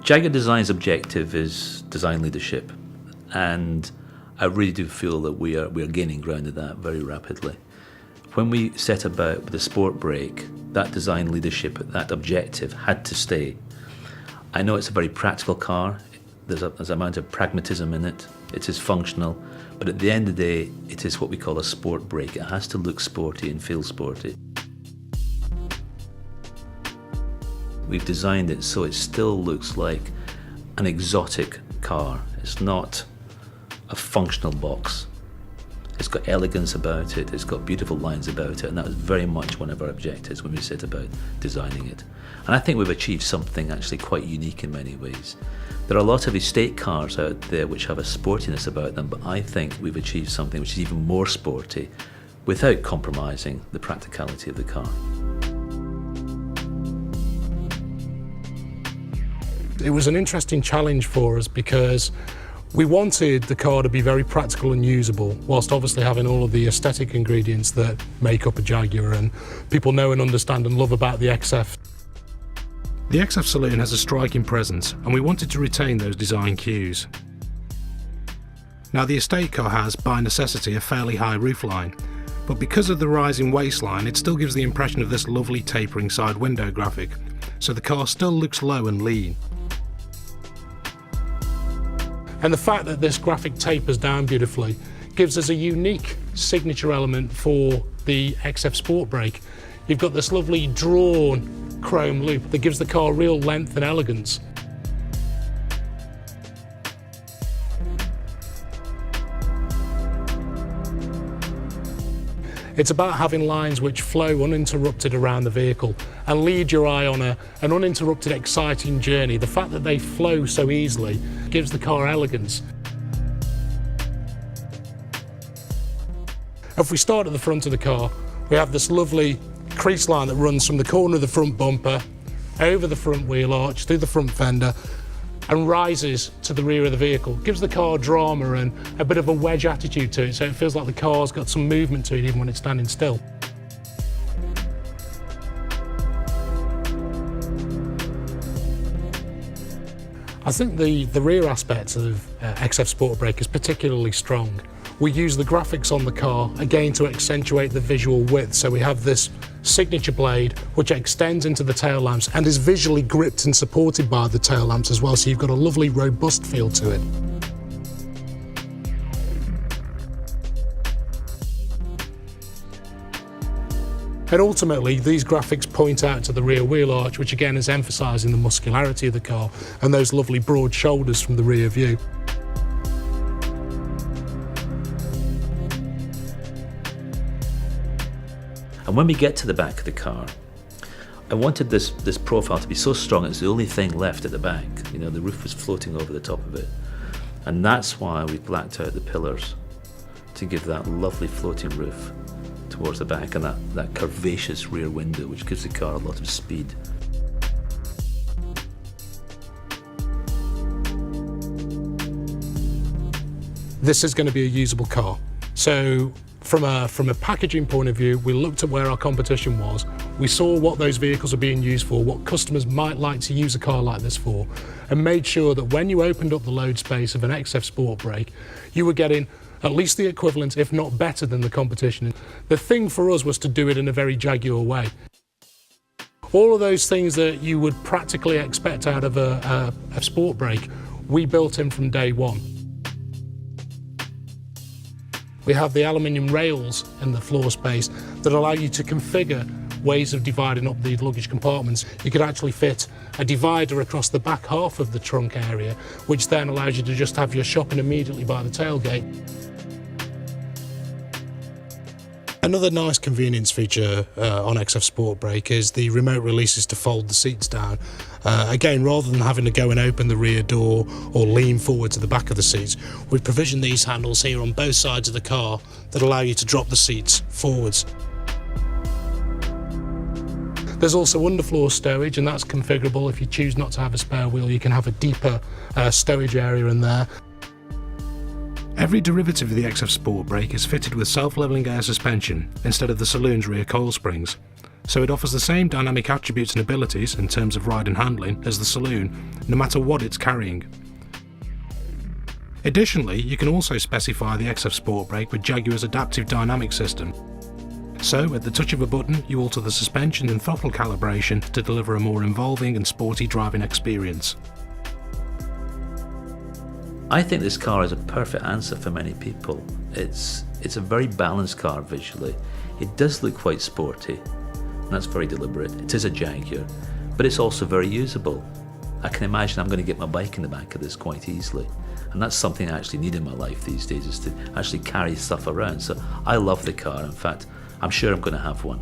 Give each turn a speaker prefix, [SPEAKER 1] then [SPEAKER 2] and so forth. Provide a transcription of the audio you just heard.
[SPEAKER 1] Jaguar Design's objective is design leadership, and I really do feel that we are gaining ground at that very rapidly. When we set about with the SPORTBRAKE, that design leadership, that objective had to stay. I know it's a very practical car, there's an amount of pragmatism in it, it is functional, but at the end of the day, it is what we call a sport brake. It has to look sporty and feel sporty. We've designed it so it still looks like an exotic car. It's not a functional box. It's got elegance about it, it's got beautiful lines about it, and that was very much one of our objectives when we set about designing it. And I think we've achieved something actually quite unique in many ways. There are a lot of estate cars out there which have a sportiness about them, but I think we've achieved something which is even more sporty without compromising the practicality of the car.
[SPEAKER 2] It was an interesting challenge for us because we wanted the car to be very practical and usable, whilst obviously having all of the aesthetic ingredients that make up a Jaguar and people know and understand and love about the XF.
[SPEAKER 3] The XF saloon has a striking presence, and we wanted to retain those design cues. Now, the estate car has, by necessity, a fairly high roofline, but because of the rising waistline, it still gives the impression of this lovely tapering side window graphic, so the car still looks low and lean.
[SPEAKER 2] And the fact that this graphic tapers down beautifully gives us a unique signature element for the XF SPORTBRAKE. You've got this lovely drawn chrome loop that gives the car real length and elegance. It's about having lines which flow uninterrupted around the vehicle and lead your eye on an uninterrupted, exciting journey. The fact that they flow so easily gives the car elegance. If we start at the front of the car, we have this lovely crease line that runs from the corner of the front bumper, over the front wheel arch, through the front fender, and rises to the rear of the vehicle. It gives the car drama and a bit of a wedge attitude to it, so it feels like the car's got some movement to it even when it's standing still. I think the rear aspects of XF SPORTBRAKE is particularly strong. We use the graphics on the car, again, to accentuate the visual width. So we have this signature blade, which extends into the tail lamps and is visually gripped and supported by the tail lamps as well. So you've got a lovely, robust feel to it. And ultimately, these graphics point out to the rear wheel arch, which again is emphasising the muscularity of the car and those lovely broad shoulders from the rear view.
[SPEAKER 1] And when we get to the back of the car, I wanted this profile to be so strong it's the only thing left at the back. You know, the roof was floating over the top of it. And that's why we blacked out the pillars, to give that lovely floating roof towards the back and that curvaceous rear window, which gives the car a lot of speed.
[SPEAKER 2] This is going to be a usable car. So from a packaging point of view, we looked at where our competition was. We saw what those vehicles are being used for, what customers might like to use a car like this for, and made sure that when you opened up the load space of an XF SPORTBRAKE, you were getting at least the equivalent, if not better than the competition. The thing for us was to do it in a very Jaguar way. All of those things that you would practically expect out of a SPORTBRAKE, we built in from day one. We have the aluminium rails in the floor space that allow you to configure ways of dividing up the luggage compartments. You could actually fit a divider across the back half of the trunk area, which then allows you to just have your shopping immediately by the tailgate. Another nice convenience feature on XF SPORTBRAKE is the remote releases to fold the seats down. Again, rather than having to go and open the rear door or lean forward to the back of the seats, we've provisioned these handles here on both sides of the car that allow you to drop the seats forwards. There's also underfloor stowage, and that's configurable. If you choose not to have a spare wheel, you can have a deeper stowage area in there.
[SPEAKER 3] Every derivative of the XF SPORTBRAKE is fitted with self-levelling air suspension instead of the saloon's rear coil springs, so it offers the same dynamic attributes and abilities in terms of ride and handling as the Saloon, no matter what it's carrying. Additionally, you can also specify the XF SPORTBRAKE with Jaguar's adaptive dynamic system. So, at the touch of a button, you alter the suspension and throttle calibration to deliver a more involving and sporty driving experience.
[SPEAKER 1] I think this car is a perfect answer for many people. It's a very balanced car visually. It does look quite sporty, and that's very deliberate. It is a Jaguar, but it's also very usable. I can imagine I'm going to get my bike in the back of this quite easily, and that's something I actually need in my life these days, is to actually carry stuff around. So I love the car. In fact, I'm sure I'm going to have one.